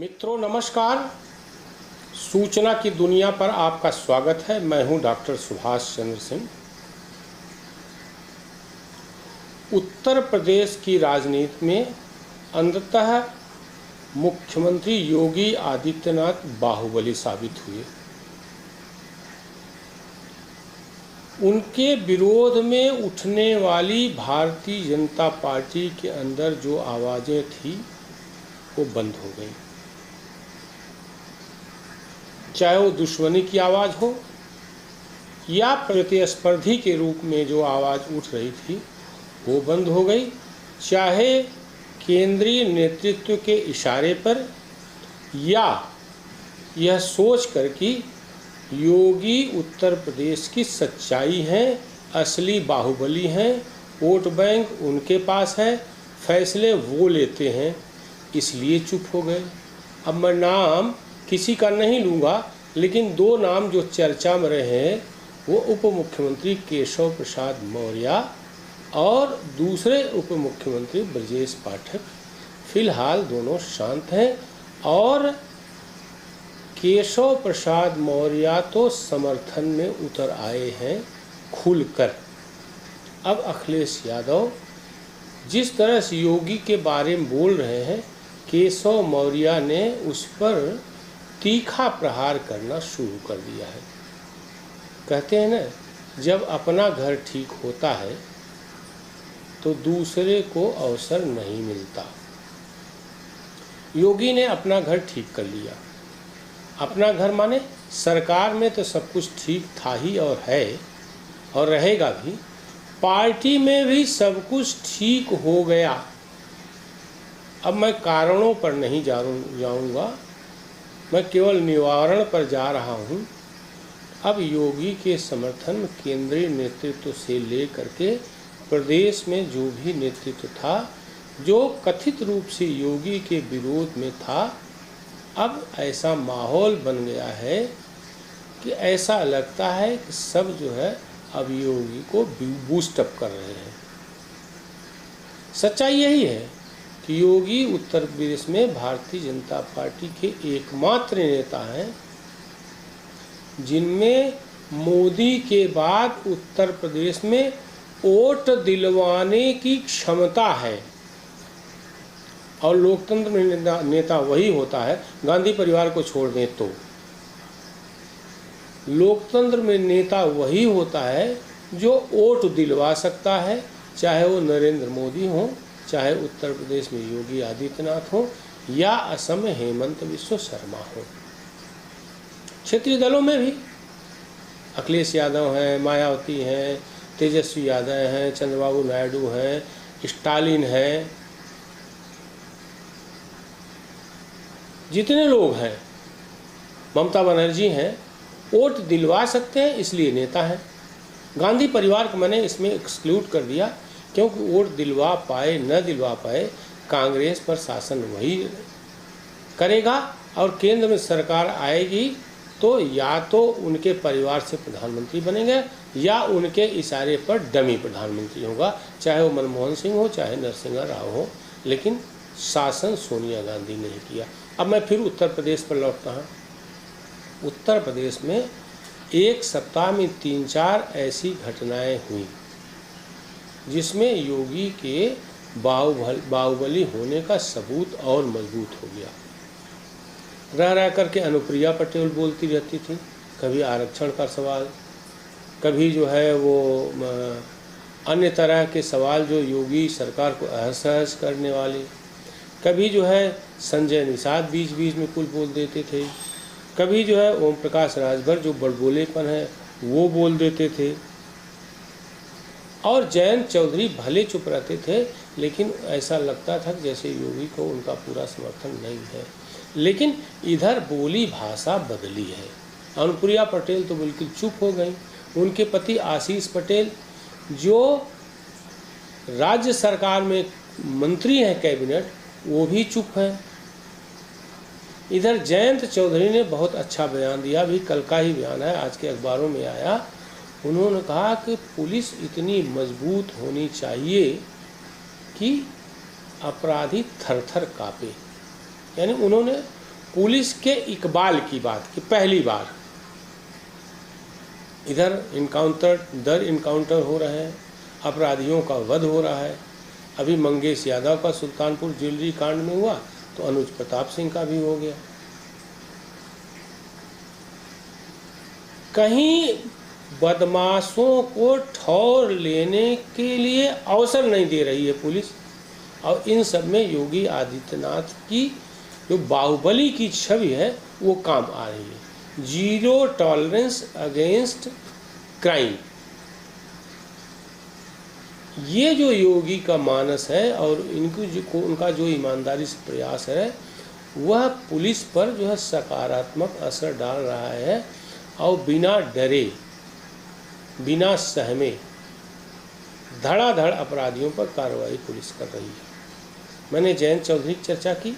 मित्रों नमस्कार। सूचना की दुनिया पर आपका स्वागत है। मैं हूं डॉक्टर सुभाष चंद्र सिंह। उत्तर प्रदेश की राजनीति में अंततः मुख्यमंत्री योगी आदित्यनाथ बाहुबली साबित हुए। उनके विरोध में उठने वाली भारतीय जनता पार्टी के अंदर जो आवाज़ें थी वो बंद हो गई। चाहे वो दुश्मनी की आवाज़ हो या प्रतिस्पर्धी के रूप में जो आवाज़ उठ रही थी वो बंद हो गई। चाहे केंद्रीय नेतृत्व के इशारे पर या यह सोच कर कि योगी उत्तर प्रदेश की सच्चाई हैं, असली बाहुबली हैं, वोट बैंक उनके पास है, फैसले वो लेते हैं, इसलिए चुप हो गए। अब मैं नाम किसी का नहीं लूँगा, लेकिन दो नाम जो चर्चा में रहे हैं वो उप मुख्यमंत्री केशव प्रसाद मौर्य और दूसरे उप मुख्यमंत्री ब्रजेश पाठक। फिलहाल दोनों शांत हैं और केशव प्रसाद मौर्य तो समर्थन में उतर आए हैं खुलकर। अब अखिलेश यादव जिस तरह से योगी के बारे में बोल रहे हैं, केशव मौर्य ने उस पर तीखा प्रहार करना शुरू कर दिया है। कहते हैं ना, जब अपना घर ठीक होता है तो दूसरे को अवसर नहीं मिलता। योगी ने अपना घर ठीक कर लिया। अपना घर माने सरकार में तो सब कुछ ठीक था ही और है और रहेगा भी। पार्टी में भी सब कुछ ठीक हो गया। अब मैं कारणों पर नहीं जाऊंगा, मैं केवल निवारण पर जा रहा हूं। अब योगी के समर्थन में केंद्रीय नेतृत्व से लेकर के प्रदेश में जो भी नेतृत्व था, जो कथित रूप से योगी के विरोध में था, अब ऐसा माहौल बन गया है कि ऐसा लगता है कि सब जो है अब योगी को बूस्टअप कर रहे हैं। सच्चाई यही है कि योगी उत्तर प्रदेश में भारतीय जनता पार्टी के एकमात्र नेता हैं जिनमें मोदी के बाद उत्तर प्रदेश में वोट दिलवाने की क्षमता है। और लोकतंत्र में नेता वही होता है, गांधी परिवार को छोड़ दें तो लोकतंत्र में नेता वही होता है जो वोट दिलवा सकता है, चाहे वो नरेंद्र मोदी हो, चाहे उत्तर प्रदेश में योगी आदित्यनाथ हो या असम में हेमंत बिस्वा शर्मा हो। क्षेत्रीय दलों में भी अखिलेश यादव हैं, मायावती हैं, तेजस्वी यादव हैं, चंद्रबाबू नायडू हैं, स्टालिन हैं, जितने लोग हैं, ममता बनर्जी हैं, वोट दिलवा सकते हैं, इसलिए नेता हैं। गांधी परिवार को मैंने इसमें एक्सक्लूड कर दिया, क्योंकि वोट दिलवा पाए न दिलवा पाए कांग्रेस पर शासन वही करेगा और केंद्र में सरकार आएगी तो या तो उनके परिवार से प्रधानमंत्री बनेंगे या उनके इशारे पर डमी प्रधानमंत्री होगा, चाहे वो मनमोहन सिंह हो, चाहे नरसिम्हा राव हो, लेकिन शासन सोनिया गांधी ने किया। अब मैं फिर उत्तर प्रदेश पर लौटता हूँ। उत्तर प्रदेश में एक सप्ताह में 3-4 ऐसी घटनाएं हुई जिसमें योगी के बाहुबली होने का सबूत और मजबूत हो गया। रह करके अनुप्रिया पटेल बोलती रहती थी, कभी आरक्षण का सवाल, कभी जो है वो अन्य तरह के सवाल जो योगी सरकार को असहज करने वाली, कभी जो है संजय निषाद बीच बीच में कुल बोल देते थे, कभी जो है ओम प्रकाश राजभर जो बड़बोलेपन है वो बोल देते थे, और जयंत चौधरी भले चुप रहते थे, लेकिन ऐसा लगता था जैसे योगी को उनका पूरा समर्थन नहीं है। लेकिन इधर बोली भाषा बदली है। अनुप्रिया पटेल तो बिल्कुल चुप हो गई। उनके पति आशीष पटेल जो राज्य सरकार में मंत्री हैं कैबिनेट, वो भी चुप हैं। इधर जयंत चौधरी ने बहुत अच्छा बयान दिया, भी कल का ही बयान है, आज के अखबारों में आया। उन्होंने कहा कि पुलिस इतनी मजबूत होनी चाहिए कि अपराधी थर थर कांपे। यानी उन्होंने पुलिस के इकबाल की बात कि पहली बार इधर दर इनकाउंटर हो रहे हैं, अपराधियों का वध हो रहा है। अभी मंगेश यादव का सुल्तानपुर ज्वेलरी कांड में हुआ तो अनुज प्रताप सिंह का भी हो गया। कहीं बदमाशों को ठौर लेने के लिए अवसर नहीं दे रही है पुलिस, और इन सब में योगी आदित्यनाथ की जो बाहुबली की छवि है वो काम आ रही है। जीरो टॉलरेंस अगेंस्ट क्राइम, ये जो योगी का मानस है और उनका जो ईमानदारी से प्रयास है वह पुलिस पर जो है सकारात्मक असर डाल रहा है, और बिना डरे बिना सहमे धड़ाधड़ अपराधियों पर कार्रवाई पुलिस कर रही है। मैंने जयंत चौधरी की चर्चा की,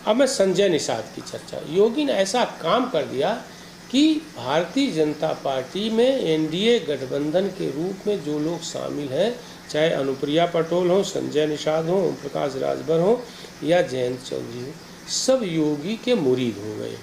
अब मैं संजय निषाद की चर्चा। योगी ने ऐसा काम कर दिया कि भारतीय जनता पार्टी में एनडीए गठबंधन के रूप में जो लोग शामिल हैं, चाहे अनुप्रिया पटेल हो, संजय निषाद हो, ओम प्रकाश राजभर हो या जयंत चौधरी हो, सब योगी के मुरीद हो गए।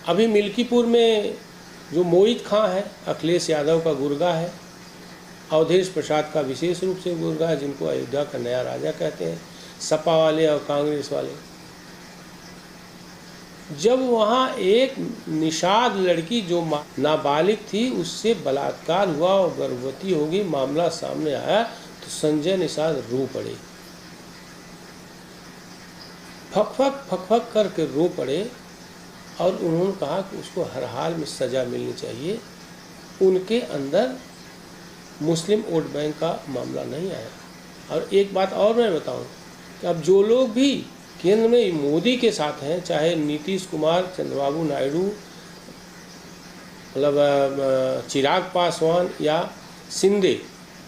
अभी मिल्कीपुर में जो मोहित खां है, अखिलेश यादव का गुर्गा है, अवधेश प्रसाद का विशेष रूप से गुर्गा है, जिनको अयोध्या का नया राजा कहते हैं, सपा वाले और कांग्रेस वाले। जब वहाँ एक निषाद लड़की जो नाबालिग थी उससे बलात्कार हुआ और गर्भवती हो गई, मामला सामने आया तो संजय निषाद रो पड़े, फक करके रो पड़े, और उन्होंने कहा कि उसको हर हाल में सज़ा मिलनी चाहिए। उनके अंदर मुस्लिम वोट बैंक का मामला नहीं आया। और एक बात और मैं बताऊं कि अब जो लोग भी केंद्र में मोदी के साथ हैं, चाहे नीतीश कुमार, चंद्रबाबू नायडू, मतलब चिराग पासवान या शिंदे,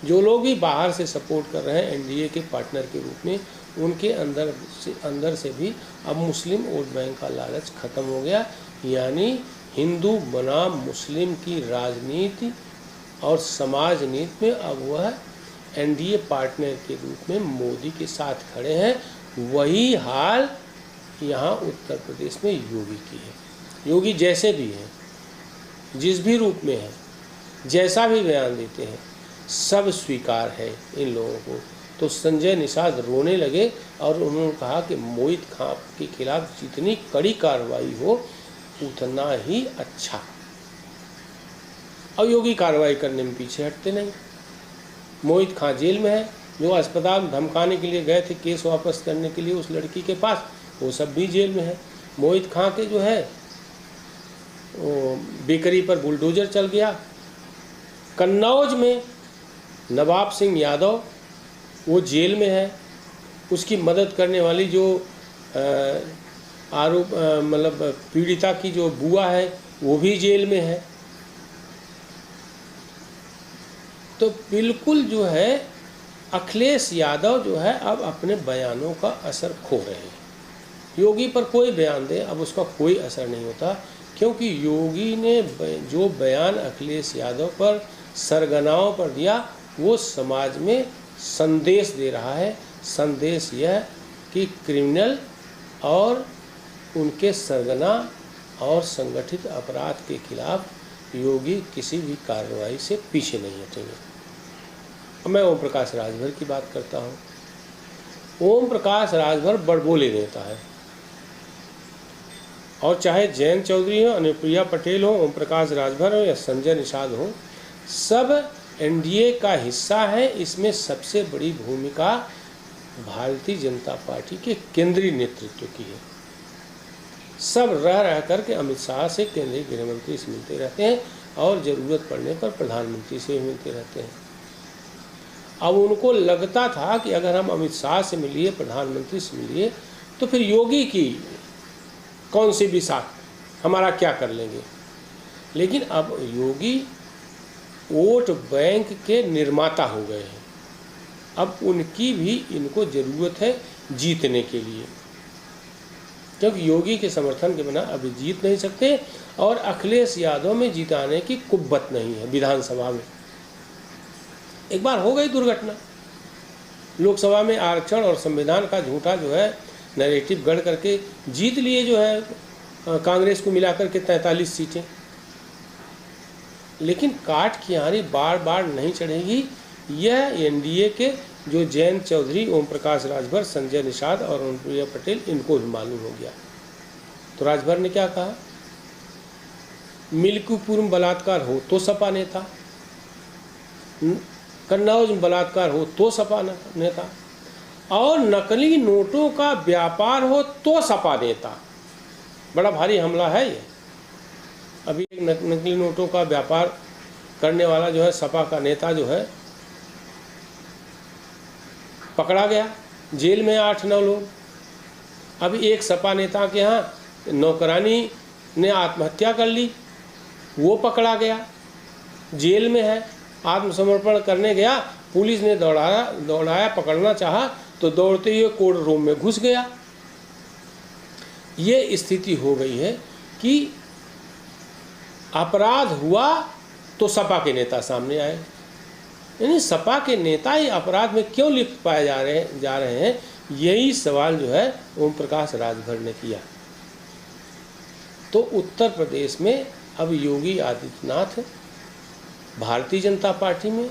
जो लोग भी बाहर से सपोर्ट कर रहे हैं एनडीए के पार्टनर के रूप में, उनके अंदर से भी अब मुस्लिम वोट बैंक का लालच खत्म हो गया। यानी हिंदू बनाम मुस्लिम की राजनीति और समाज नीति में अब वह एनडीए पार्टनर के रूप में मोदी के साथ खड़े हैं। वही हाल यहाँ उत्तर प्रदेश में योगी की है। योगी जैसे भी हैं, जिस भी रूप में है, जैसा भी बयान देते हैं, सब स्वीकार है इन लोगों को। तो संजय निषाद रोने लगे और उन्होंने कहा कि मोहित खां के खिलाफ जितनी कड़ी कार्रवाई हो उतना ही अच्छा। और योगी कार्रवाई करने में पीछे हटते नहीं। मोहित खां जेल में है, जो अस्पताल धमकाने के लिए गए थे केस वापस करने के लिए उस लड़की के पास, वो सब भी जेल में है। मोहित खां के जो है वो बेकरी पर बुलडोजर चल गया। कन्नौज में नवाब सिंह यादव वो जेल में है, उसकी मदद करने वाली जो आरोप मतलब पीड़िता की जो बुआ है वो भी जेल में है। तो बिल्कुल जो है अखिलेश यादव जो है अब अपने बयानों का असर खो रहे हैं। योगी पर कोई बयान दे अब उसका कोई असर नहीं होता, क्योंकि योगी ने जो बयान अखिलेश यादव पर सरगनाओं पर दिया वो समाज में संदेश दे रहा है। संदेश यह कि क्रिमिनल और उनके सरगना और संगठित अपराध के खिलाफ योगी किसी भी कार्रवाई से पीछे नहीं हटेंगे। मैं ओम प्रकाश राजभर की बात करता हूँ। ओम प्रकाश राजभर बड़बोले नेता है, और चाहे जयंत चौधरी हो, अनुप्रिया पटेल हो, ओम प्रकाश राजभर हो या संजय निषाद हो, सब एनडीए का हिस्सा है। इसमें सबसे बड़ी भूमिका भारतीय जनता पार्टी के केंद्रीय नेतृत्व की है। सब रह करके अमित शाह से, केंद्रीय गृह मंत्री से मिलते रहते हैं और ज़रूरत पड़ने पर प्रधानमंत्री से मिलते रहते हैं। अब उनको लगता था कि अगर हम अमित शाह से मिलिए, प्रधानमंत्री से मिलिए, तो फिर योगी की कौन सी भी साख हमारा क्या कर लेंगे। लेकिन अब योगी वोट बैंक के निर्माता हो गए हैं। अब उनकी भी इनको ज़रूरत है जीतने के लिए, क्योंकि योगी के समर्थन के बिना अभी जीत नहीं सकते, और अखिलेश यादव में जिताने की कुव्वत नहीं है। विधानसभा में एक बार हो गई दुर्घटना, लोकसभा में आरक्षण और संविधान का झूठा जो है नैरेटिव गढ़ करके जीत लिए जो है कांग्रेस को मिलाकर के 43 सीटें। लेकिन काट की आरी बार बार नहीं चढ़ेगी, यह एनडीए के जो जयंत चौधरी, ओम प्रकाश राजभर, संजय निषाद और अनुप्रिया पटेल, इनको भी मालूम हो गया। तो राजभर ने क्या कहा, मिल्कीपुर में बलात्कार हो तो सपा नेता, कन्नौज में बलात्कार हो तो सपा नेता, और नकली नोटों का व्यापार हो तो सपा नेता। बड़ा भारी हमला है ये। अभी एक नकली नोटों का व्यापार करने वाला जो है सपा का नेता जो है पकड़ा गया, जेल में 8-9 लोग। अभी एक सपा नेता के यहाँ नौकरानी ने आत्महत्या कर ली, वो पकड़ा गया, जेल में है, आत्मसमर्पण करने गया, पुलिस ने दौड़ाया, पकड़ना चाहा तो दौड़ते हुए कोर्ट रूम में घुस गया। ये स्थिति हो गई है कि अपराध हुआ तो सपा के नेता सामने आए। यानी सपा के नेता ही अपराध में क्यों लिप्त पाए जा रहे हैं, यही सवाल जो है ओम प्रकाश राजभर ने किया। तो उत्तर प्रदेश में अब योगी आदित्यनाथ भारतीय जनता पार्टी में,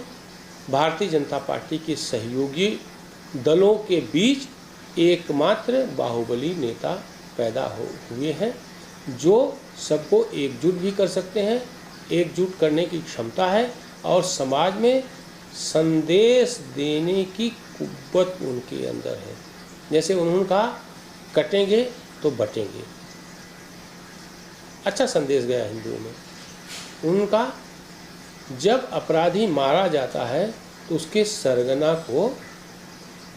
भारतीय जनता पार्टी के सहयोगी दलों के बीच एकमात्र बाहुबली नेता पैदा हुए हैं, जो सबको एकजुट भी कर सकते हैं, एकजुट करने की क्षमता है, और समाज में संदेश देने की कुव्वत उनके अंदर है। जैसे उन्होंने कहा, कटेंगे तो बटेंगे, अच्छा संदेश गया हिंदुओं में। उनका जब अपराधी मारा जाता है तो उसके सरगना को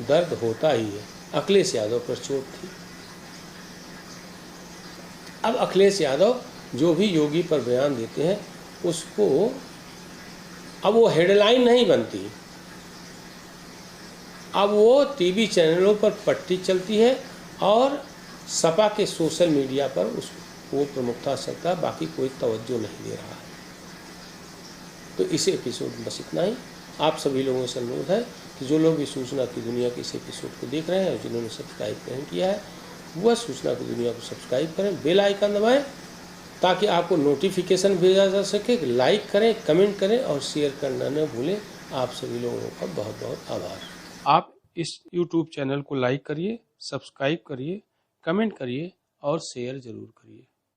दर्द होता ही है। अखिलेश यादव पर चोट थी। अब अखिलेश यादव जो भी योगी पर बयान देते हैं उसको अब वो हेडलाइन नहीं बनती, अब वो टीवी चैनलों पर पट्टी चलती है और सपा के सोशल मीडिया पर उसको वो प्रमुखता सकता है, बाकी कोई तवज्जो नहीं दे रहा है। तो इस एपिसोड में बस इतना ही। आप सभी लोगों से अनुरोध है कि जो लोग इस सूचना की दुनिया के इस एपिसोड को देख रहे हैं और जिन्होंने सब्सक्राइब नहीं किया है, वह सूचना की दुनिया को सब्सक्राइब करें, बेल आइकन दबाएं ताकि आपको नोटिफिकेशन भेजा जा सके। लाइक करें, कमेंट करें और शेयर करना न भूलें। आप सभी लोगों का बहुत बहुत आभार। आप इस YouTube चैनल को लाइक करिए, सब्सक्राइब करिए, कमेंट करिए और शेयर ज़रूर करिए।